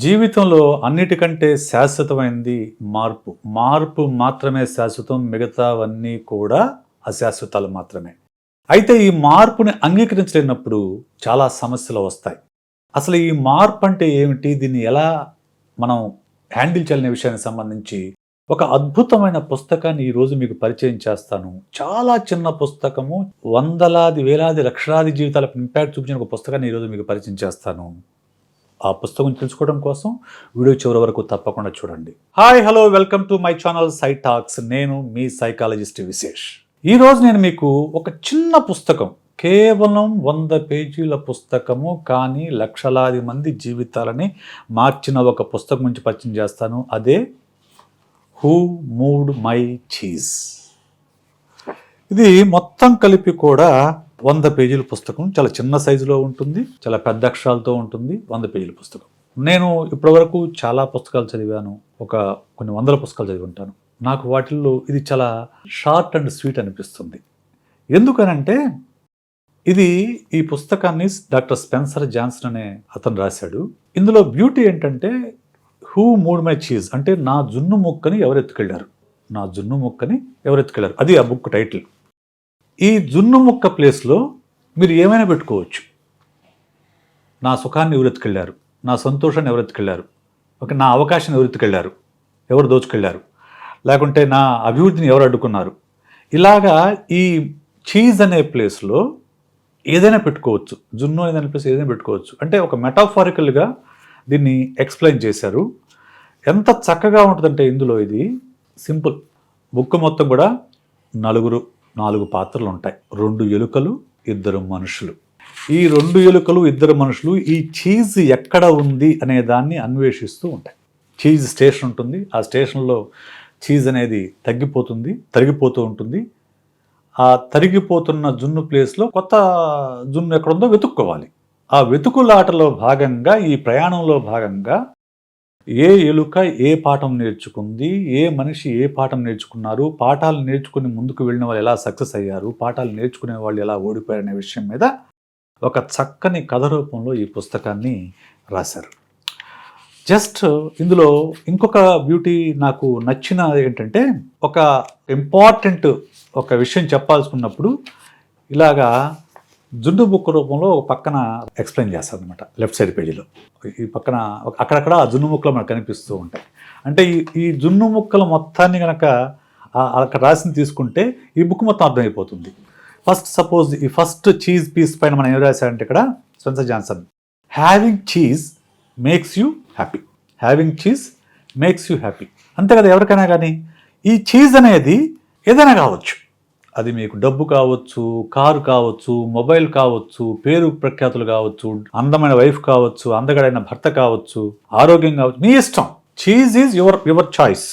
జీవితంలో అన్నిటికంటే శాశ్వతమైనది మార్పు. మార్పు మాత్రమే శాశ్వతం. మిగతావన్నీ కూడా అశాశ్వతాలు మాత్రమే. అయితే ఈ మార్పుని అంగీకరించలేనప్పుడు చాలా సమస్యలు వస్తాయి. అసలు ఈ మార్పు అంటే ఏమిటి? దీన్ని ఎలా మనం హ్యాండిల్ చేయాలనే విషయానికి సంబంధించి ఒక అద్భుతమైన పుస్తకాన్ని ఈరోజు మీకు పరిచయం చేస్తాను. చాలా చిన్న పుస్తకము. వందలాది, వేలాది, లక్షలాది జీవితాలకు ఇంపాక్ట్ చూపించిన ఒక పుస్తకాన్ని ఈరోజు మీకు పరిచయం చేస్తాను. ఆ పుస్తకం తెలుసుకోవడం కోసం వీడియో చివరి వరకు తప్పకుండా చూడండి. Hi, hello, welcome to my channel psy talks. నేను మీ సైకాలజిస్ట్ విశేష్. ఈరోజు నేను మీకు ఒక చిన్న పుస్తకం, కేవలం 100 పేజీల పుస్తకము, కానీ లక్షలాది మంది జీవితాలని మార్చిన ఒక పుస్తకం నుంచి పరిచయం చేస్తాను. అదే హూ మూవ్డ్ మై చీజ్. ఇది మొత్తం కలిపి కూడా 100 పేజీల పుస్తకం. చాలా చిన్న సైజులో ఉంటుంది, చాలా పెద్ద అక్షరాలతో ఉంటుంది. 100 పేజీల పుస్తకం. నేను ఇప్పటివరకు చాలా పుస్తకాలు చదివాను, కొన్ని వందల పుస్తకాలు చదివి ఉంటాను. నాకు వాటిల్లో ఇది చాలా షార్ట్ అండ్ స్వీట్ అనిపిస్తుంది. ఎందుకనంటే ఈ పుస్తకాన్ని డాక్టర్ స్పెన్సర్ జాన్సన్ అనే అతను రాశాడు. ఇందులో బ్యూటీ ఏంటంటే హూ మూవ్డ్ మై చీజ్ అంటే నా జున్ను ముక్కని ఎవరు ఎత్తుకెళ్ళారు, నా జున్ను ముక్కని ఎవరు ఎత్తుకెళ్ళారు, అది ఆ బుక్ టైటిల్. ఈ జున్ను ముక్క ప్లేస్లో మీరు ఏమైనా పెట్టుకోవచ్చు. నా సుఖాన్ని ఎవరు ఎత్తుకెళ్ళారు, నా సంతోషాన్ని ఎవరు ఎత్తుకెళ్ళారు, నా అవకాశాన్ని ఎవరు ఎత్తుకెళ్ళారు, ఎవరు దోచుకెళ్ళారు, లేకుంటే నా అభివృద్ధిని ఎవరు అడ్డుకున్నారు. ఇలాగా ఈ చీజ్ అనే ప్లేస్లో ఏదైనా పెట్టుకోవచ్చు. జున్ను అనే ప్లేస్ ఏదైనా పెట్టుకోవచ్చు. అంటే ఒక మెటాఫారికల్గా దీన్ని ఎక్స్ప్లెయిన్ చేశారు. ఎంత చక్కగా ఉంటుందంటే ఇందులో ఇది సింపుల్. బుక్ మొత్తం కూడా 4 పాత్రలు ఉంటాయి. 2 ఎలుకలు, 2 మనుషులు. ఈ 2 ఎలుకలు, 2 మనుషులు ఈ చీజ్ ఎక్కడ ఉంది అనే దాన్ని అన్వేషిస్తూ ఉంటాయి. చీజ్ స్టేషన్ ఉంటుంది. ఆ స్టేషన్లో చీజ్ అనేది తరిగిపోతూ ఉంటుంది. ఆ తరిగిపోతున్న జున్ను ప్లేస్లో కొత్త జున్ను ఎక్కడుందో వెతుక్కోవాలి. ఆ వెతుకులాటలో భాగంగా, ఈ ప్రయాణంలో భాగంగా ఏ ఎలుక ఏ పాఠం నేర్చుకుంది, ఏ మనిషి ఏ పాఠం నేర్చుకున్నారు, పాఠాలు నేర్చుకుని ముందుకు వెళ్ళిన వాళ్ళు ఎలా సక్సెస్ అయ్యారు, పాఠాలు నేర్చుకునే వాళ్ళు ఎలా ఓడిపోయారనే విషయం మీద ఒక చక్కని కథ రూపంలో ఈ పుస్తకాన్ని రాశారు. జస్ట్ ఇందులో ఇంకొక బ్యూటీ నాకు నచ్చిన ఏంటంటే, ఒక ఇంపార్టెంట్ ఒక విషయం చెప్పాల్సుకున్నప్పుడు ఇలాగా జున్ను బుక్ రూపంలో ఒక పక్కన ఎక్స్ప్లెయిన్ చేస్తారు అనమాట. లెఫ్ట్ సైడ్ పేజీలో ఈ పక్కన అక్కడక్కడ ఆ జున్ను ముక్కలు మనకు కనిపిస్తూ ఉంటాయి. అంటే ఈ జున్ను ముక్కల మొత్తాన్ని కనుక అక్కడ రాసింది తీసుకుంటే ఈ బుక్ మొత్తం అర్థమైపోతుంది. సపోజ్ ఈ ఫస్ట్ చీజ్ పీస్ పైన మనం ఏం రాశారంటే ఇక్కడ Spencer Johnson, having cheese makes you happy. Having cheese makes you happy. అంతే కదా, ఎవరికైనా కానీ ఈ చీజ్ అనేది ఏదైనా కావచ్చు. అది మీకు డబ్బు కావచ్చు, కారు కావచ్చు, మొబైల్ కావచ్చు, పేరు ప్రఖ్యాతులు కావచ్చు, అందమైన వైఫ్ కావచ్చు, అందగడైన భర్త కావచ్చు, ఆరోగ్యం కావచ్చు, మీ ఇష్టం. Cheese is your choice.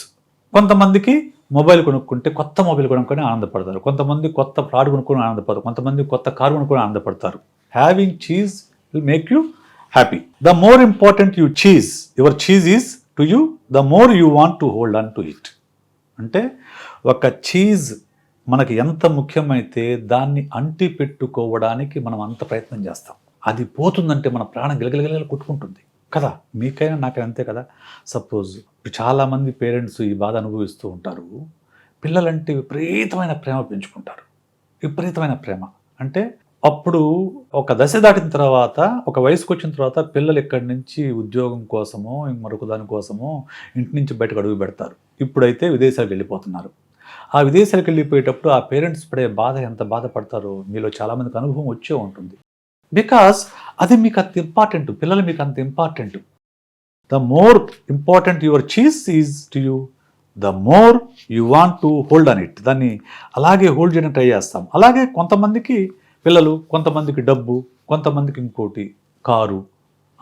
కొంతమందికి మొబైల్ కొనుక్కుంటే కొత్త మొబైల్ కొనుక్కొని ఆనందపడతారు, కొంతమంది కొత్త ప్లాట్ కొనుక్కొని ఆనందపడతారు, కొంతమంది కొత్త కారు కొనుక్కొని ఆనందపడతారు. Having cheese will make you happy. The more important your cheese is to you, the more you want to hold on to it. అంటే ఒక చీజ్ మనకి ఎంత ముఖ్యమైతే దాన్ని అంటి పెట్టుకోవడానికి మనం అంత ప్రయత్నం చేస్తాం. అది పోతుందంటే మన ప్రాణం గిలగిలగిల కొట్టుకుంటుంది కదా. మీకైనా నాకైనా అంతే కదా. సపోజ్ చాలామంది పేరెంట్స్ ఈ బాధ అనుభవిస్తూ ఉంటారు. పిల్లలంటే విపరీతమైన ప్రేమ పెంచుకుంటారు. విపరీతమైన ప్రేమ అంటే అప్పుడు ఒక దశ దాటిన తర్వాత, ఒక వయసుకు వచ్చిన తర్వాత పిల్లలు ఇక్కడి నుంచి ఉద్యోగం కోసమో మరొక దానికోసమో ఇంటి నుంచి బయటకు అడుగు పెడతారు. ఇప్పుడైతే విదేశాలకు వెళ్ళిపోతున్నారు. ఆ విదేశాలకు వెళ్ళిపోయేటప్పుడు ఆ పేరెంట్స్ పడే బాధ, ఎంత బాధపడతారో మీలో చాలామందికి అనుభవం వచ్చే ఉంటుంది. బికాస్ అది మీకు అంత ఇంపార్టెంట్, పిల్లలు మీకు అంత important. The more important your cheese is to you, the more you want to hold on it. దాన్ని అలాగే హోల్డ్ చేయడానికి ట్రై చేస్తాం. అలాగే కొంతమందికి పిల్లలు, కొంతమందికి డబ్బు, కొంతమందికి ఇంకోటి కారు,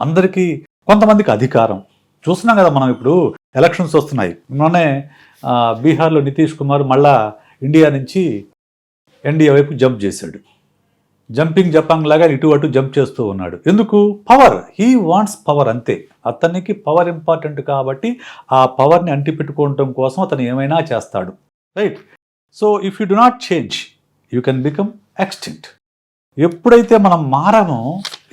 అందరికీ కొంతమందికి అధికారం. చూస్తున్నాం కదా మనం, ఇప్పుడు ఎలక్షన్స్ వస్తున్నాయి. మొన్నే బీహార్లో నితీష్ కుమార్ మళ్ళా ఇండియా నుంచి ఎన్డీఏ వైపు జంప్ చేశాడు. జంపింగ్ జపాంగ్ లాగా ఇటు అటు జంప్ చేస్తూ ఉన్నాడు. ఎందుకు? పవర్. హీ వాంట్స్ పవర్, అంతే. అతనికి పవర్ ఇంపార్టెంట్ కాబట్టి ఆ పవర్ని అంటిపెట్టుకోవడం కోసం అతను ఏమైనా చేస్తాడు. Right. So if you do not change you can become extinct. ఎప్పుడైతే మనం మారమో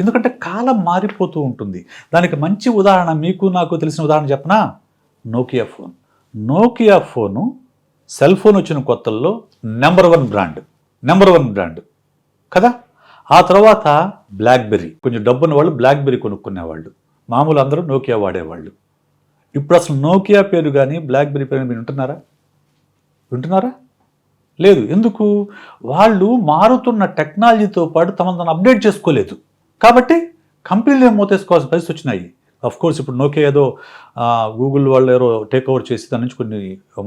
ఎందుకంటే కాలం మారిపోతూ ఉంటుంది. దానికి మంచి ఉదాహరణ మీకు నాకు తెలిసిన ఉదాహరణ చెప్పనా? Nokia phone. Nokia phone cell phone వచ్చిన కొత్తల్లో నెంబర్ 1 బ్రాండ్ కదా. ఆ తర్వాత బ్లాక్బెర్రీ, కొంచెం డబ్బున్న వాళ్ళు బ్లాక్బెర్రీ కొనుక్కునేవాళ్ళు, మామూలు అందరూ నోకియా వాడేవాళ్ళు. ఇప్పుడు అసలు నోకియా పేరు కానీ బ్లాక్బెర్రీ పేరు మీరు వింటున్నారా? లేదు. ఎందుకు? వాళ్ళు మారుతున్న టెక్నాలజీతో పాటు తమను అప్డేట్ చేసుకోలేదు. కాబట్టి కంపెనీలు మోతేసుకోవాల్సిన పరిస్థితి వచ్చినాయి. కోర్స్ ఇప్పుడు నోకియా ఏదో గూగుల్ వాళ్ళు ఏదో టేక్ ఓవర్ చేసి దాని నుంచి కొన్ని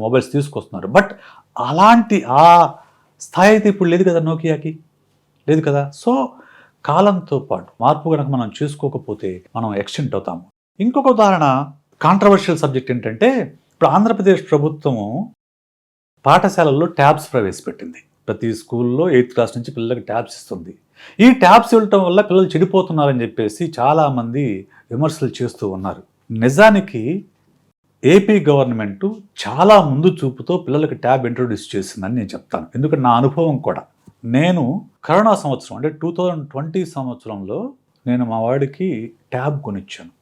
మొబైల్స్ తీసుకొస్తున్నారు. బట్ అలాంటి ఆ స్థాయి అయితే ఇప్పుడు లేదు కదా, నోకియాకి లేదు కదా. సో కాలంతో పాటు మార్పు కనుక మనం చేసుకోకపోతే మనం ఎక్స్టెంట్ అవుతాము. ఇంకొక ఉదాహరణ, కాంట్రవర్షియల్ సబ్జెక్ట్ ఏంటంటే, ఇప్పుడు ఆంధ్రప్రదేశ్ ప్రభుత్వము పాఠశాలల్లో ట్యాబ్స్ ప్రవేశపెట్టింది. ప్రతి స్కూల్లో 8th క్లాస్ నుంచి పిల్లలకి ట్యాబ్స్ ఇస్తుంది. ఈ ట్యాబ్స్ ఇవ్వటం వల్ల పిల్లలు చెడిపోతున్నారని చెప్పేసి చాలామంది విమర్శలు చేస్తూ ఉన్నారు. నిజానికి ఏపీ గవర్నమెంట్ చాలా ముందు చూపుతో పిల్లలకి ట్యాబ్ ఇంట్రొడ్యూస్ చేసిందని నేను చెప్తాను. ఎందుకంటే నా అనుభవం కూడా, నేను కరోనా సంవత్సరం అంటే 2020 సంవత్సరంలో నేను మా వాడికి ట్యాబ్ కొనిచ్చాను.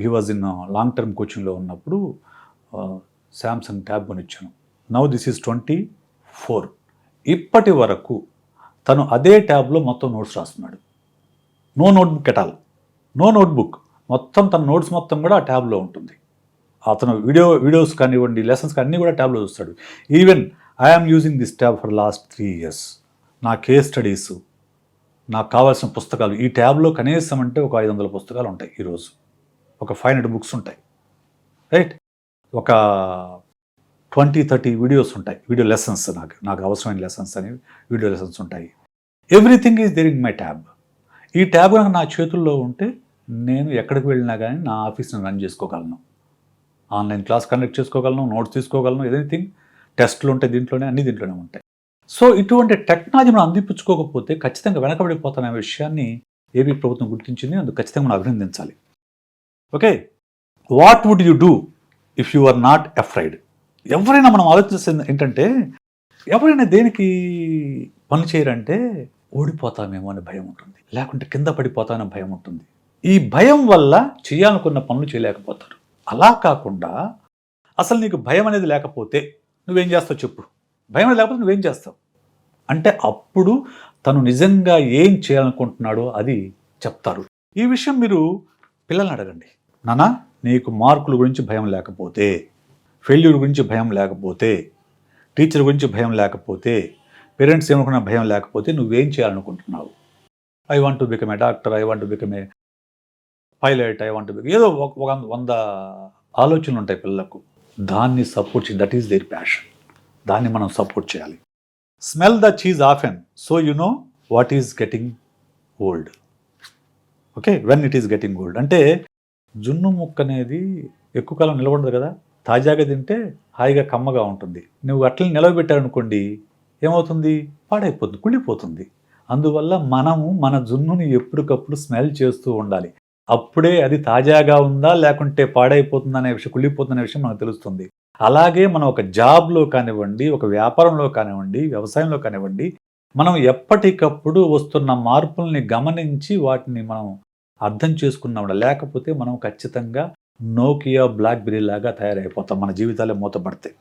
He was in long term కోచింగ్లో ఉన్నప్పుడు శాంసంగ్ ట్యాబ్ కొనిచ్చాను. Now this is 24. ఇప్పటి వరకు తను అదే ట్యాబ్లో మొత్తం నోట్స్ రాస్తున్నాడు. No notebook at all, no notebook, మొత్తం తన నోట్స్ మొత్తం కూడా ఆ ట్యాబ్లో ఉంటుంది. అతను వీడియోస్ కానివ్వండి, లెసన్స్ అన్నీ కూడా ట్యాబ్లో చూస్తాడు. Even I'm using this tab for last 3 years. నా కేస్ స్టడీస్, నాకు కావాల్సిన పుస్తకాలు ఈ ట్యాబ్లో కనీసం అంటే ఒక 500 పుస్తకాలు ఉంటాయి. ఈరోజు ఒక 500 బుక్స్ ఉంటాయి, రైట్. ఒక 20-30 వీడియోస్ ఉంటాయి, వీడియో లెసన్స్, నాకు అవసరమైన లెసన్స్ అని వీడియో లెసన్స్ ఉంటాయి. Everything is there in my tab. ఈ ట్యాబ్ కనుక నా చేతుల్లో ఉంటే నేను ఎక్కడికి వెళ్ళినా కానీ నా ఆఫీస్ని రన్ చేసుకోగలను, ఆన్లైన్ క్లాస్ కండక్ట్ చేసుకోగలను, నోట్స్ తీసుకోగలను, ఎనీథింగ్, టెస్ట్లు ఉంటాయి దీంట్లోనే, అన్ని దీంట్లోనే ఉంటాయి. సో ఇటువంటి టెక్నాలజీ మనం అందిపుచ్చుకోకపోతే ఖచ్చితంగా వెనకబడిపోతున్న విషయాన్ని ఏపీ ప్రభుత్వం గుర్తించింది. అందుకు ఖచ్చితంగా మనం అభినందించాలి. Okay, what would you do if you are not afraid? ఎవరైనా మనం ఆలోచిస్తుంది ఏంటంటే, ఎవరైనా దేనికి పని చేయరంటే ఓడిపోతామేమో అనే భయం ఉంటుంది, లేకుంటే కింద పడిపోతామనే భయం ఉంటుంది. ఈ భయం వల్ల చేయాలనుకున్న పనులు చేయలేకపోతారు. అలా కాకుండా అసలు నీకు భయం అనేది లేకపోతే నువ్వేం చేస్తావు చెప్పు? భయం అనేది లేకపోతే నువ్వేం చేస్తావు అంటే అప్పుడు తను నిజంగా ఏం చేయాలనుకుంటున్నాడో అది చెప్తారు. ఈ విషయం మీరు పిల్లల్ని అడగండి. నాన్న, నీకు మార్కుల గురించి భయం లేకపోతే, ఫెయిల్యూర్ గురించి భయం లేకపోతే, టీచర్ గురించి భయం లేకపోతే, పేరెంట్స్ ఏమనుకున్న భయం లేకపోతే నువ్వేం చేయాలనుకుంటున్నావు? I want to become a doctor, I want to become a pilot, I want to become, ఏదో 100 ఆలోచనలు ఉంటాయి పిల్లలకు. దాన్ని సపోర్ట్ చేయాలి. That is their passion. దాన్ని మనం సపోర్ట్ చేయాలి. Smell the cheese often so you know what is getting old. Okay, when it is getting old అంటే జున్ను ముక్క అనేది ఎక్కువ కాలం నిలబడదు కదా, తాజాగా తింటే హాయిగా కమ్మగా ఉంటుంది. నువ్వు అట్లని నిలవబెట్టారనుకోండి ఏమవుతుంది? పాడైపోతుంది, కుళ్ళిపోతుంది. అందువల్ల మనము మన జున్నుని ఎప్పటికప్పుడు స్మెల్ చేస్తూ ఉండాలి. అప్పుడే అది తాజాగా ఉందా లేకుంటే పాడైపోతుందనే విషయం, కుళ్ళిపోతుందనే విషయం మనకు తెలుస్తుంది. అలాగే మనం ఒక జాబ్లో కానివ్వండి, ఒక వ్యాపారంలో కానివ్వండి, వ్యవసాయంలో కానివ్వండి, మనం ఎప్పటికప్పుడు వస్తున్న మార్పుల్ని గమనించి వాటిని మనం అర్థం చేసుకున్నాం. లేకపోతే మనం ఖచ్చితంగా నోకియా, బ్లాక్బెర్రీ లాగా తయారైపోతాం. మన జీవితాలే మూతపడతాయి.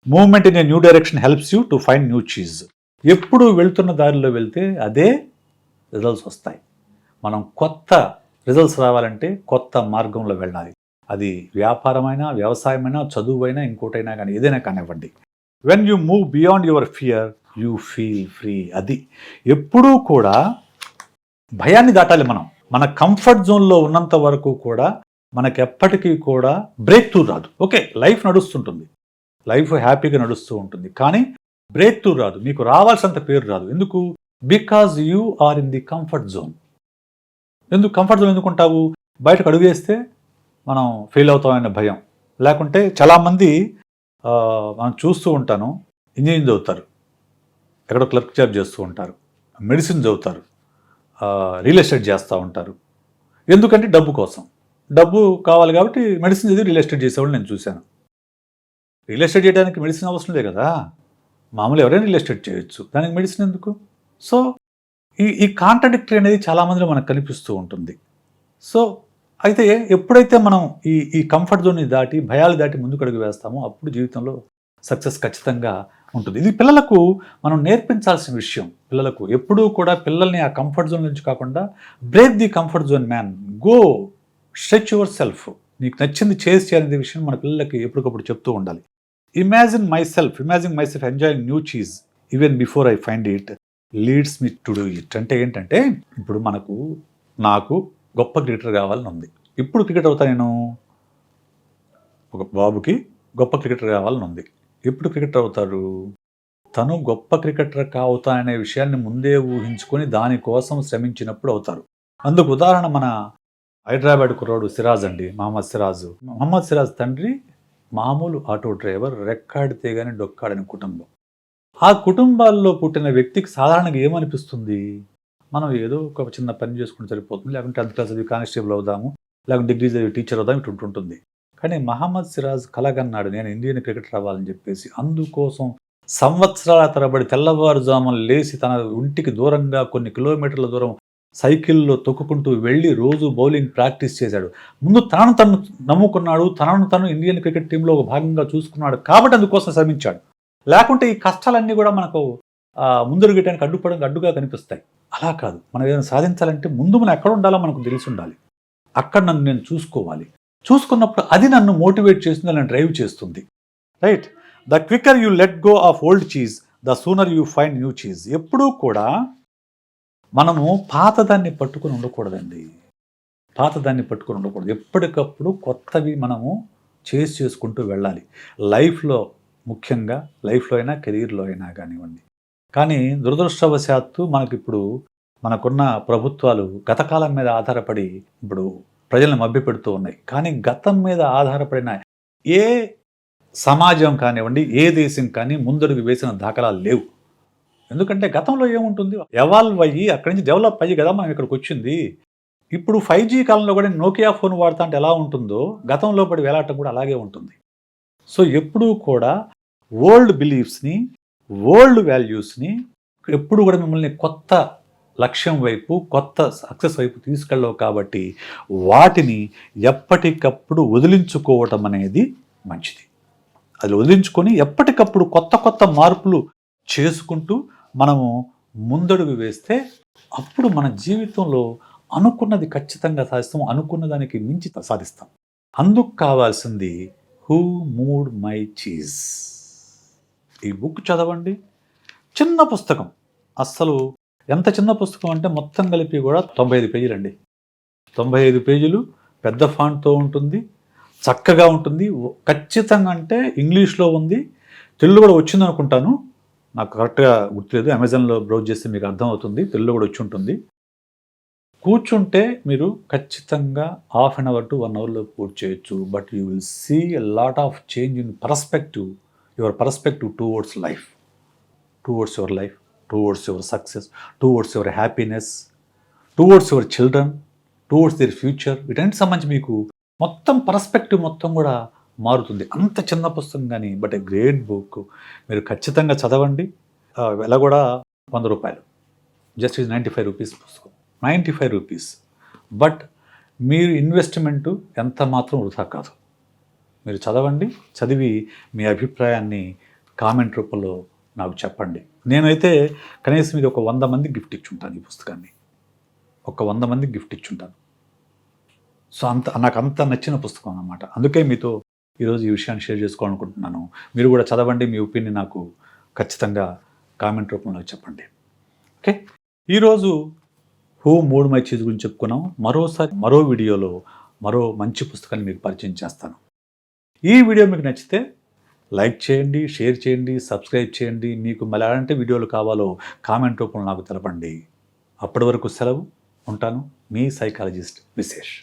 Movement in a new direction helps you to find new cheese. ఎప్పుడు వెళ్తున్న దారిలో వెళ్తే అదే రిజల్ట్స్ వస్తాయి. మనం కొత్త రిజల్ట్స్ రావాలంటే కొత్త మార్గంలో వెళ్ళాలి. అది వ్యాపారమైనా, వ్యవసాయమైనా, చదువైనా, ఇంకోటైనా కానీ, ఏదైనా కానివ్వండి. When you move beyond your fear you feel free. అది ఎప్పుడూ కూడా భయాన్ని దాటాలి. మన కంఫర్ట్ జోన్లో ఉన్నంత వరకు కూడా మనకు ఎప్పటికీ కూడా బ్రేక్ త్రూ రాదు. ఓకే, లైఫ్ నడుస్తుంటుంది, లైఫ్ హ్యాపీగా నడుస్తూ ఉంటుంది, కానీ బ్రేక్ త్రూ రాదు. మీకు రావాల్సినంత పేరు రాదు. ఎందుకు? Because you are in the comfort zone. ఎందుకు కంఫర్ట్ జోన్ ఎందుకుంటావు? బయటకు అడుగు వేస్తే మనం ఫెయిల్ అవుతామనే భయం. లేకుంటే చాలామంది మనం చూస్తూ ఉంటాను, ఇంజనీరింగ్ చదువుతారు, ఎక్కడో క్లర్క్ జాబ్ చేస్తూ ఉంటారు, మెడిసిన్ చదువుతారు, రియల్ ఎస్టేట్ చేస్తూ ఉంటారు. ఎందుకంటే డబ్బు కోసం. డబ్బు కావాలి కాబట్టి మెడిసిన్ చదివి రియల్ ఎస్టేట్ చేసేవాళ్ళు నేను చూశాను. రియల్ ఎస్టేట్ చేయడానికి మెడిసిన్ అవసరం లేదు కదా, మామూలు ఎవరైనా రియల్ ఎస్టేట్ చేయొచ్చు, దానికి మెడిసిన్ ఎందుకు? సో ఈ కాంట్రడిక్టరీ అనేది చాలామందిలో మనకు కనిపిస్తూ ఉంటుంది. సో, అయితే ఎప్పుడైతే మనం ఈ కంఫర్ట్ జోన్‌ని దాటి, భయాలు దాటి ముందుకడుగు వేస్తామో అప్పుడు జీవితంలో సక్సెస్ ఖచ్చితంగా ఉంటుంది. ఇది పిల్లలకు మనం నేర్పించాల్సిన విషయం. పిల్లలకు ఎప్పుడూ కూడా పిల్లల్ని ఆ కంఫర్ట్ జోన్ నుంచి కాకుండా break the comfort zone man. Go stretch your self. నీకు నచ్చింది చేయాలనే విషయం మన పిల్లలకి ఎప్పటికప్పుడు చెప్తూ ఉండాలి. Imagine my self enjoying new cheese even before I find it leads me to do it. అంటే ఏంటంటే ఇప్పుడు నాకు గొప్ప క్రికెటర్ కావాలని ఉంది. ఇప్పుడు క్రికెటర్ అవుతా నేను ఒక బాబుకి గొప్ప క్రికెటర్ కావాలని ఉంది. ఎప్పుడు క్రికెటర్ అవుతారు? తను గొప్ప క్రికెటర్ అవుతాననే విషయాన్ని ముందే ఊహించుకొని దానికోసం శ్రమించినప్పుడు అవుతారు. అందుకు ఉదాహరణ మన హైదరాబాద్ కుర్రాడు సిరాజ్ అండి. మహమ్మద్ సిరాజ్ తండ్రి మామూలు ఆటో డ్రైవర్, రెక్కాడితే గాని డొక్కాడని కుటుంబం. ఆ కుటుంబాల్లో పుట్టిన వ్యక్తికి సాధారణంగా ఏమనిపిస్తుంది? మనం ఏదో ఒక చిన్న పని చేసుకుంటే సరిపోతుంది. లేకుంటే 10th క్లాస్ చదివి కానిస్టేబుల్ అవుదాము. లేకుంటే డిగ్రీ చదివి టీచర్ అవుదాం ఇటు ఉంటుంటుంది. కానీ మహమ్మద్ సిరాజ్ కలగన్నాడు నేను ఇండియన్ క్రికెటర్ అవ్వాలని చెప్పేసి. అందుకోసం సంవత్సరాల తరబడి తెల్లవారుజామున లేసి తన ఇంటికి దూరంగా కొన్ని కిలోమీటర్ల దూరం సైకిల్‌లో తొక్కుకుంటూ వెళ్లి రోజు బౌలింగ్ ప్రాక్టీస్ చేశాడు. ముందు తనను తను నమ్ముకున్నాడు. తనను తను ఇండియన్ క్రికెట్ టీమ్‌లో ఒక భాగంగా చూసుకున్నాడు. కాబట్టి అందుకోసం శ్రమించాడు. లేకుంటే ఈ కష్టాలన్నీ కూడా మనకు ముందడుగేయడానికి అడ్డుగా కనిపిస్తాయి. అలా కాదు. మనం ఏదైనా సాధించాలంటే ముందు మనం ఎక్కడ ఉండాలో మనకు తెలిసుండాలి. అక్కడ నన్ను నేను చూసుకోవాలి. చూసుకున్నప్పుడు అది నన్ను మోటివేట్ చేస్తుంది, నన్ను డ్రైవ్ చేస్తుంది. Right? The quicker you let go of old cheese, the sooner you find new cheese. ఎప్పుడూ కూడా మనము పాతదాన్ని పట్టుకొని ఉండకూడదండి. ఎప్పటికప్పుడు కొత్తవి మనము చేసుకుంటూ వెళ్ళాలి. ముఖ్యంగా లైఫ్‌లో అయినా, కెరీర్‌లో అయినా కానివ్వండి. కానీ దురదృష్టవశాత్తు మనకున్న ప్రభుత్వాలు గతకాలం మీద ఆధారపడి ఇప్పుడు ప్రజలను మభ్యపెడుతూ ఉన్నాయి. కానీ గతం మీద ఆధారపడిన ఏ సమాజం కానివ్వండి, ఏ దేశం కానీ ముందడుగు వేసిన దాఖలాలు లేవు. ఎందుకంటే గతంలో ఏముంటుంది? ఎవాల్వ్ అయ్యి అక్కడి నుంచి డెవలప్ అయ్యి కదా మనం ఇక్కడికొచ్చింది. ఇప్పుడు 5G కాలంలో కూడా నోకియా ఫోన్ వాడతా అంటే ఎలా ఉంటుందో గతంలో పడి వేలాడటం కూడా అలాగే ఉంటుంది. సో ఎప్పుడూ కూడా ఓల్డ్ బిలీఫ్స్‌ని, ఓల్డ్ వాల్యూస్‌ని ఎప్పుడు కూడా మిమ్మల్ని కొత్త లక్ష్యం వైపు, కొత్త సక్సెస్ వైపు తీసుకెళ్ళవు కాబట్టి వాటిని ఎప్పటికప్పుడు వదిలించుకోవటం అనేది మంచిది. అది వదిలించుకొని ఎప్పటికప్పుడు కొత్త మార్పులు చేసుకుంటూ మనము ముందడుగు వేస్తే అప్పుడు మన జీవితంలో అనుకున్నది ఖచ్చితంగా సాధిస్తాం. అనుకున్న దానికి మించి సాధిస్తాం. అందుకు కావాల్సింది హూ మూడ్ మై చీజ్. ఈ బుక్ చదవండి. చిన్న పుస్తకం. అస్సలు ఎంత చిన్న పుస్తకం అంటే మొత్తం కలిపి కూడా 95 పేజీలండి. 95 పేజీలు పెద్ద ఫాంట్‌తో ఉంటుంది. చక్కగా ఉంటుంది. ఖచ్చితంగా అంటే ఇంగ్లీష్‌లో ఉంది. తెలుగులో కూడా వచ్చిందనుకుంటాను. నాకు కరెక్ట్‌గా గుర్తులేదు. అమెజాన్‌లో బ్రౌజ్ చేస్తే మీకు అర్థమవుతుంది. తెలుగులో కూడా వచ్చి ఉంటుంది. కూర్చుంటే మీరు ఖచ్చితంగా హాఫ్ అన్ అవర్ టు 1 అవర్‌లో పూర్తి చేయొచ్చు. But you will see a lot of change in your perspective towards life, towards your success, towards your happiness, towards your children, towards their future. వీటన్నిటికి సంబంధించి మీకు మొత్తం పర్స్పెక్టివ్ మొత్తం కూడా మారుతుంది. అంత చిన్న పుస్తకం కానీ బట్ ఎ గ్రేట్ బుక్. మీరు ఖచ్చితంగా చదవండి. వెల కూడా ₹100. జస్ట్ ఈజ్ 95 రూపీస్ పుస్తకం. 95 రూపీస్. బట్ మీరు ఇన్వెస్ట్మెంటు ఎంత మాత్రం వృధా కాదు. మీరు చదవండి. చదివి మీ అభిప్రాయాన్ని కామెంట్ రూపంలో నాకు చెప్పండి. నేనైతే కనీసం ఇది ఒక 100 మందికి గిఫ్ట్ ఇచ్చుంటాను ఈ పుస్తకాన్ని. ఒక 100 మందికి గిఫ్ట్ ఇచ్చుంటాను. సో నాకు అంత నచ్చిన పుస్తకం అన్నమాట. అందుకే మీతో ఈరోజు ఈ విషయాన్ని షేర్ చేసుకోవాలనుకుంటున్నాను. మీరు కూడా చదవండి. మీ ఒపీనియన్ నాకు ఖచ్చితంగా కామెంట్ రూపంలో చెప్పండి. ఓకే. ఈరోజు హూ మూడ్ మై చీజ్ గురించి చెప్పుకున్నాం. మరో వీడియోలో మరో మంచి పుస్తకాన్ని మీకు పరిచయం చేస్తాను. ఈ వీడియో మీకు నచ్చితే లైక్ చేయండి, షేర్ చేయండి, సబ్స్క్రైబ్ చేయండి. మీకు మళ్ళీ ఎలాంటి వీడియోలు కావాలో కామెంట్ రూపంలో నాకు తెలపండి. అప్పటి వరకు సెలవు. ఉంటాను. మీ సైకాలజిస్ట్ విశేష్.